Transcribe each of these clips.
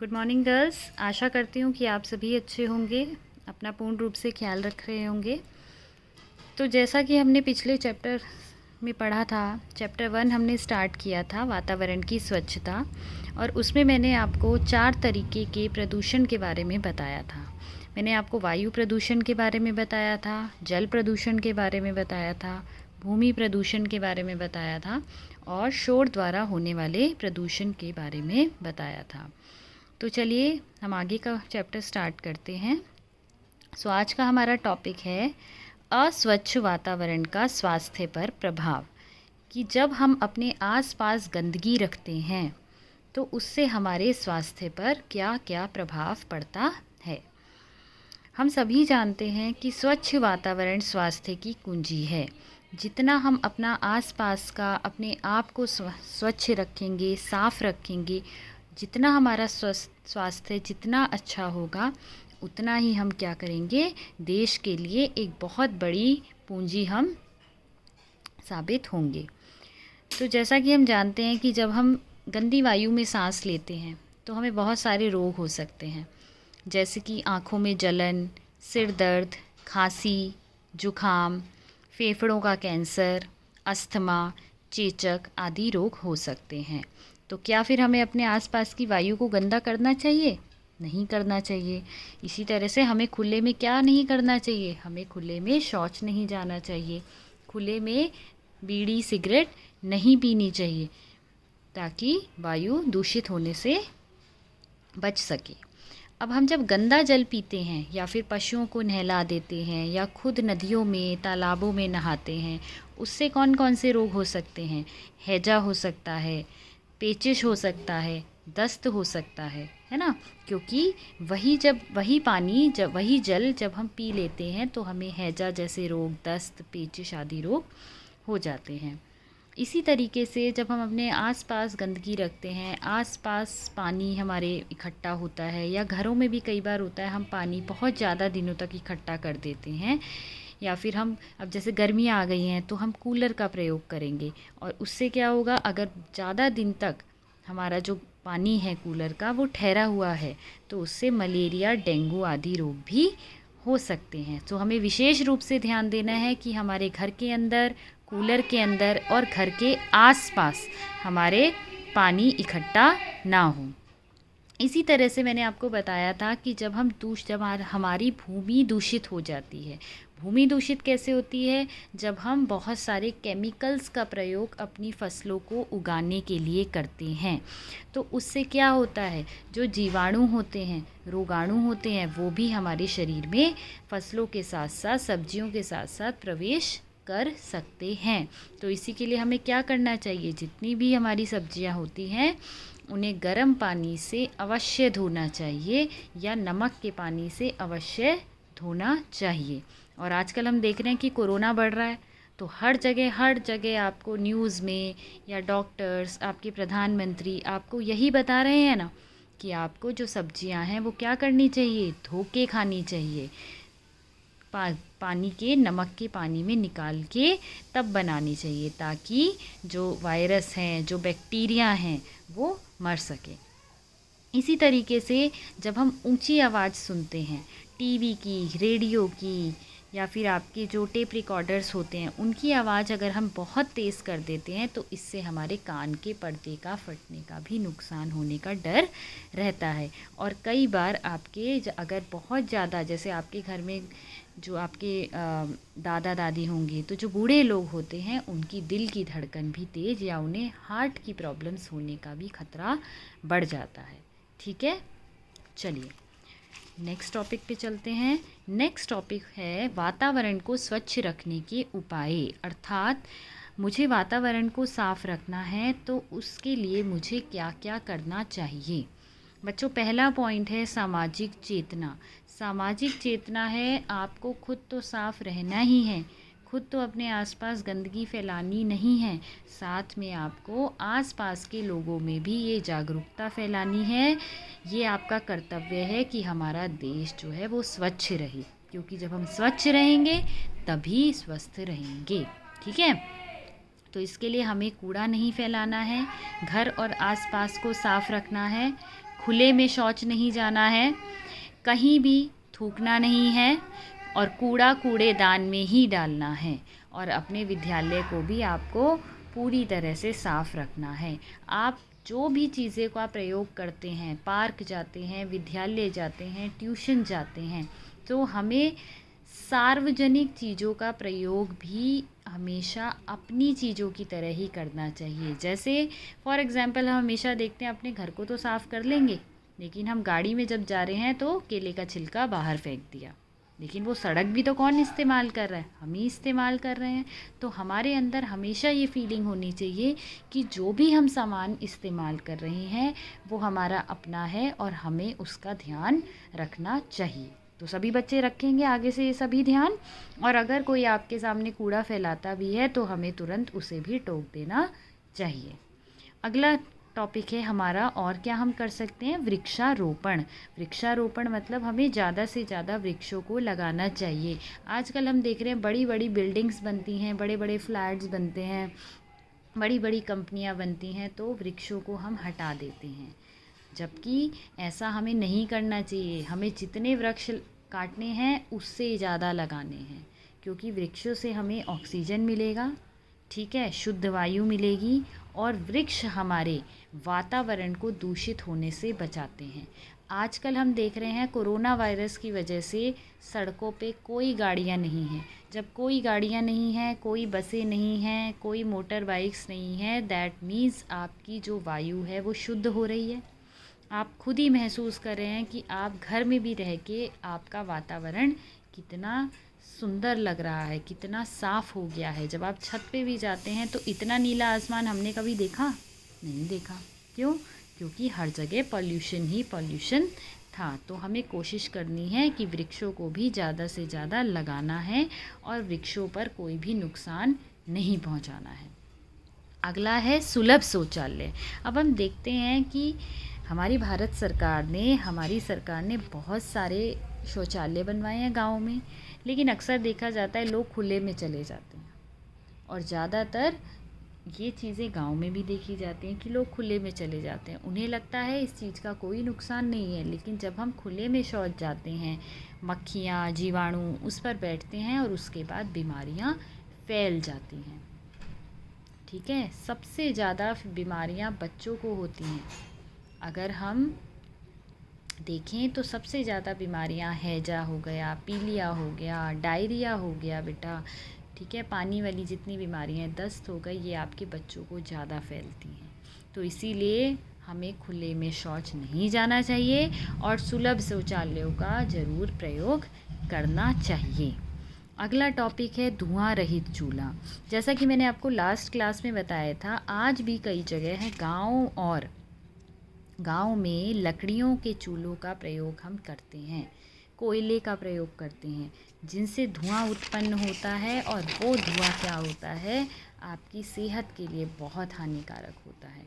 Good morning girls. आशा करती हूँ कि आप सभी अच्छे होंगे, अपना पूर्ण रूप से ख्याल रख रहे होंगे। तो जैसा कि हमने पिछले चैप्टर में पढ़ा था, चैप्टर 1 हमने स्टार्ट किया था वातावरण की स्वच्छता, और उसमें मैंने आपको 4 तरीके के प्रदूषण के बारे में बताया था। मैंने आपको वायु प्रदूषण के बारे में बताया था, जल प्रदूषण के बारे में बताया था, भूमि प्रदूषण के बारे में बताया था और शोर द्वारा होने वाले प्रदूषण के बारे में बताया था। तो चलिए हम आगे का चैप्टर स्टार्ट करते हैं। आज का हमारा टॉपिक है अस्वच्छ वातावरण का स्वास्थ्य पर प्रभाव, कि जब हम अपने आसपास गंदगी रखते हैं तो उससे हमारे स्वास्थ्य पर क्या क्या प्रभाव पड़ता है। हम सभी जानते हैं कि स्वच्छ वातावरण स्वास्थ्य की कुंजी है। जितना हम अपना आसपास का, अपने आप को स्वच्छ रखेंगे, साफ़ रखेंगे, जितना हमारा स्वास्थ्य जितना अच्छा होगा, उतना ही हम क्या करेंगे, देश के लिए एक बहुत बड़ी पूंजी हम साबित होंगे। तो जैसा कि हम जानते हैं कि जब हम गंदी वायु में सांस लेते हैं तो हमें बहुत सारे रोग हो सकते हैं, जैसे कि आँखों में जलन, सिर दर्द, खांसी, जुखाम, फेफड़ों का कैंसर, अस्थमा, चेचक आदि रोग हो सकते हैं। तो क्या फिर हमें अपने आसपास की वायु को गंदा करना चाहिए? नहीं करना चाहिए। इसी तरह से हमें खुले में क्या नहीं करना चाहिए? हमें खुले में शौच नहीं जाना चाहिए, खुले में बीड़ी सिगरेट नहीं पीनी चाहिए, ताकि वायु दूषित होने से बच सके। अब हम जब गंदा जल पीते हैं या फिर पशुओं को नहला देते हैं या खुद नदियों में, तालाबों में नहाते हैं, उससे कौन कौन से रोग हो सकते हैं? हैजा हो सकता है, पेचिश हो सकता है, दस्त हो सकता है ना? क्योंकि वही जल जब हम पी लेते हैं तो हमें हैजा जैसे रोग, दस्त, पेचिश आदि रोग हो जाते हैं। इसी तरीके से जब हम अपने आसपास गंदगी रखते हैं, आसपास पानी हमारे इकट्ठा होता है, या घरों में भी कई बार होता है हम पानी बहुत ज़्यादा दिनों तक इकट्ठा कर देते हैं, या फिर हम अब जैसे गर्मियाँ आ गई हैं तो हम कूलर का प्रयोग करेंगे, और उससे क्या होगा, अगर ज़्यादा दिन तक हमारा जो पानी है कूलर का वो ठहरा हुआ है तो उससे मलेरिया, डेंगू आदि रोग भी हो सकते हैं। तो हमें विशेष रूप से ध्यान देना है कि हमारे घर के अंदर, कूलर के अंदर और घर के आसपास हमारे पानी इकट्ठा ना हो। इसी तरह से मैंने आपको बताया था कि जब हमारी भूमि दूषित हो जाती है। भूमि दूषित कैसे होती है? जब हम बहुत सारे केमिकल्स का प्रयोग अपनी फसलों को उगाने के लिए करते हैं, तो उससे क्या होता है, जो जीवाणु होते हैं, रोगाणु होते हैं, वो भी हमारे शरीर में फसलों के साथ साथ, सब्जियों के साथ साथ प्रवेश कर सकते हैं। तो इसी के लिए हमें क्या करना चाहिए, जितनी भी हमारी सब्जियां होती हैं उन्हें गर्म पानी से अवश्य धोना चाहिए, या नमक के पानी से अवश्य धोना चाहिए। और आजकल हम देख रहे हैं कि कोरोना बढ़ रहा है, तो हर जगह आपको न्यूज़ में या डॉक्टर्स, आपके प्रधानमंत्री आपको यही बता रहे हैं ना, कि आपको जो सब्जियां हैं वो क्या करनी चाहिए, धो के खानी चाहिए, पानी के, नमक के पानी में निकाल के तब बनानी चाहिए, ताकि जो वायरस हैं, जो बैक्टीरिया हैं, वो मर सके। इसी तरीके से जब हम ऊंची आवाज़ सुनते हैं, टीवी की, रेडियो की, या फिर आपके जो टेप रिकॉर्डर्स होते हैं उनकी आवाज़ अगर हम बहुत तेज़ कर देते हैं तो इससे हमारे कान के पर्दे का फटने का भी नुकसान होने का डर रहता है। और कई बार आपके अगर बहुत ज़्यादा, जैसे आपके घर में जो आपके दादा दादी होंगे, तो जो बूढ़े लोग होते हैं उनकी दिल की धड़कन भी तेज़, या उन्हें हार्ट की प्रॉब्लम्स होने का भी खतरा बढ़ जाता है। ठीक है, चलिए नेक्स्ट टॉपिक पे चलते हैं। नेक्स्ट टॉपिक है वातावरण को स्वच्छ रखने के उपाय, अर्थात मुझे वातावरण को साफ़ रखना है तो उसके लिए मुझे क्या क्या करना चाहिए। बच्चों, पहला पॉइंट है सामाजिक चेतना। सामाजिक चेतना है, आपको खुद तो साफ़ रहना ही है, खुद तो अपने आसपास गंदगी फैलानी नहीं है, साथ में आपको आसपास के लोगों में भी ये जागरूकता फैलानी है। ये आपका कर्तव्य है कि हमारा देश जो है वो स्वच्छ रहे, क्योंकि जब हम स्वच्छ रहेंगे तभी स्वस्थ रहेंगे। ठीक है, तो इसके लिए हमें कूड़ा नहीं फैलाना है, घर और आसपास को साफ़ रखना है, खुले में शौच नहीं जाना है, कहीं भी थूकना नहीं है और कूड़ा कूड़ेदान में ही डालना है। और अपने विद्यालय को भी आपको पूरी तरह से साफ़ रखना है। आप जो भी चीज़ें का प्रयोग करते हैं, पार्क जाते हैं, विद्यालय जाते हैं, ट्यूशन जाते हैं, तो हमें सार्वजनिक चीज़ों का प्रयोग भी हमेशा अपनी चीज़ों की तरह ही करना चाहिए। जैसे फॉर एग्ज़ाम्पल हम हमेशा देखते हैं अपने घर को तो साफ़ कर लेंगे, लेकिन हम गाड़ी में जब जा रहे हैं तो केले का छिलका बाहर फेंक दिया, लेकिन वो सड़क भी तो कौन इस्तेमाल कर रहा है? हम ही इस्तेमाल कर रहे हैं। तो हमारे अंदर हमेशा ये फीलिंग होनी चाहिए कि जो भी हम सामान इस्तेमाल कर रहे हैं वो हमारा अपना है और हमें उसका ध्यान रखना चाहिए। तो सभी बच्चे रखेंगे आगे से ये सभी ध्यान। और अगर कोई आपके सामने कूड़ा फैलाता भी है तो हमें तुरंत उसे भी टोक देना चाहिए। अगला टॉपिक है हमारा, और क्या हम कर सकते हैं, वृक्षारोपण। वृक्षारोपण मतलब हमें ज़्यादा से ज़्यादा वृक्षों को लगाना चाहिए। आजकल हम देख रहे हैं बड़ी बड़ी बिल्डिंग्स बनती हैं, बड़े बड़े फ्लैट्स बनते हैं, बड़ी बड़ी कंपनियां बनती हैं, तो वृक्षों को हम हटा देते हैं, जबकि ऐसा हमें नहीं करना चाहिए। हमें जितने वृक्ष काटने हैं उससे ज़्यादा लगाने हैं, क्योंकि वृक्षों से हमें ऑक्सीजन मिलेगा, ठीक है, शुद्ध वायु मिलेगी, और वृक्ष हमारे वातावरण को दूषित होने से बचाते हैं। आजकल हम देख रहे हैं कोरोना वायरस की वजह से सड़कों पे कोई गाड़ियां नहीं हैं। जब कोई गाड़ियां नहीं हैं, कोई बसें नहीं हैं, कोई मोटर बाइक्स नहीं हैं, दैट मीन्स आपकी जो वायु है वो शुद्ध हो रही है। आप खुद ही महसूस कर रहे हैं कि आप घर में भी रह के आपका वातावरण कितना सुंदर लग रहा है, कितना साफ़ हो गया है। जब आप छत पे भी जाते हैं तो इतना नीला आसमान हमने कभी देखा नहीं देखा। क्यों? क्योंकि हर जगह पॉल्यूशन ही पॉल्यूशन था। तो हमें कोशिश करनी है कि वृक्षों को भी ज़्यादा से ज़्यादा लगाना है और वृक्षों पर कोई भी नुकसान नहीं पहुंचाना है। अगला है सुलभ शौचालय। अब हम देखते हैं कि हमारी हमारी सरकार ने बहुत सारे शौचालय बनवाए हैं गाँव में, लेकिन अक्सर देखा जाता है लोग खुले में चले जाते हैं। और ज़्यादातर ये चीज़ें गांव में भी देखी जाती हैं कि लोग खुले में चले जाते हैं। उन्हें लगता है इस चीज़ का कोई नुकसान नहीं है, लेकिन जब हम खुले में शौच जाते हैं, मक्खियाँ, जीवाणु उस पर बैठते हैं और उसके बाद बीमारियां फैल जाती हैं। ठीक है, सबसे ज़्यादा बीमारियां बच्चों को होती हैं। अगर हम देखें तो सबसे ज़्यादा बीमारियां हैजा हो गया, पीलिया हो गया, डायरिया हो गया बेटा, ठीक है, पानी वाली जितनी बीमारियां, दस्त हो गई, ये आपके बच्चों को ज़्यादा फैलती हैं। तो इसीलिए हमें खुले में शौच नहीं जाना चाहिए और सुलभ शौचालयों का ज़रूर प्रयोग करना चाहिए। अगला टॉपिक है धुआं रहित चूल्हा। जैसा कि मैंने आपको लास्ट क्लास में बताया था, आज भी कई जगह है गांव में लकड़ियों के चूल्हों का प्रयोग हम करते हैं, कोयले का प्रयोग करते हैं, जिनसे धुआं उत्पन्न होता है और वो धुआं क्या होता है, आपकी सेहत के लिए बहुत हानिकारक होता है।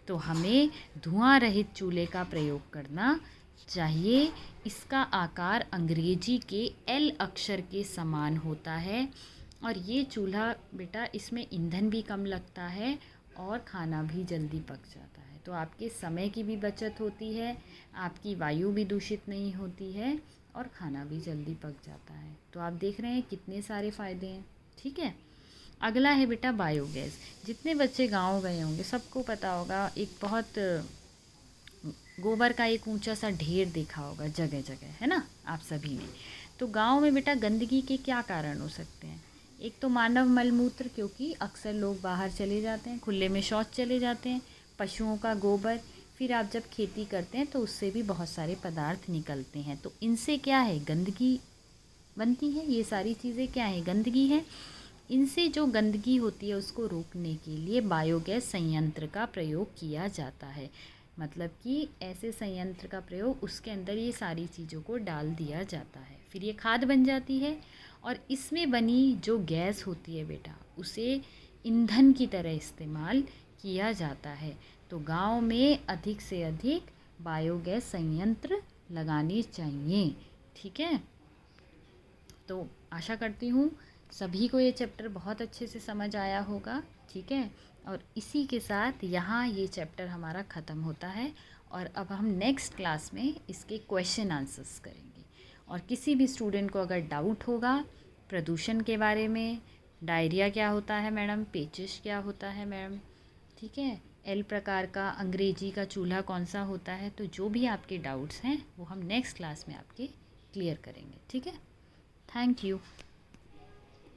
तो हमें धुआं रहित चूल्हे का प्रयोग करना चाहिए। इसका आकार अंग्रेजी के एल अक्षर के समान होता है और ये चूल्हा बेटा, इसमें ईंधन भी कम लगता है और खाना भी जल्दी पक जाता है। तो आपके समय की भी बचत होती है, आपकी वायु भी दूषित नहीं होती है और खाना भी जल्दी पक जाता है। तो आप देख रहे हैं कितने सारे फ़ायदे हैं। ठीक है, अगला है बेटा बायोगैस। जितने बच्चे गांव गए होंगे सबको पता होगा, एक बहुत गोबर का एक ऊंचा सा ढेर देखा होगा जगह जगह, है ना, आप सभी ने। तो गांव में बेटा गंदगी के क्या कारण हो सकते हैं? एक तो मानव मलमूत्र, क्योंकि अक्सर लोग बाहर चले जाते हैं, खुले में शौच चले जाते हैं, पशुओं का गोबर, फिर आप जब खेती करते हैं तो उससे भी बहुत सारे पदार्थ निकलते हैं, तो इनसे क्या है, गंदगी बनती है। ये सारी चीज़ें क्या है, गंदगी है। इनसे जो गंदगी होती है उसको रोकने के लिए बायोगैस संयंत्र का प्रयोग किया जाता है। मतलब कि ऐसे संयंत्र का प्रयोग, उसके अंदर ये सारी चीज़ों को डाल दिया जाता है, फिर ये खाद बन जाती है और इसमें बनी जो गैस होती है बेटा, उसे ईंधन की तरह इस्तेमाल किया जाता है। तो गांव में अधिक से अधिक बायोगैस संयंत्र लगाने चाहिए। ठीक है, तो आशा करती हूँ सभी को ये चैप्टर बहुत अच्छे से समझ आया होगा। ठीक है, और इसी के साथ यहाँ ये चैप्टर हमारा ख़त्म होता है। और अब हम नेक्स्ट क्लास में इसके क्वेश्चन आंसर्स करेंगे। और किसी भी स्टूडेंट को अगर डाउट होगा प्रदूषण के बारे में, डायरिया क्या होता है मैडम, पेचिश क्या होता है मैडम, ठीक है, एल प्रकार का अंग्रेजी का चूल्हा कौन सा होता है, तो जो भी आपके डाउट्स हैं वो हम नेक्स्ट क्लास में आपके क्लियर करेंगे। ठीक है, थैंक यू।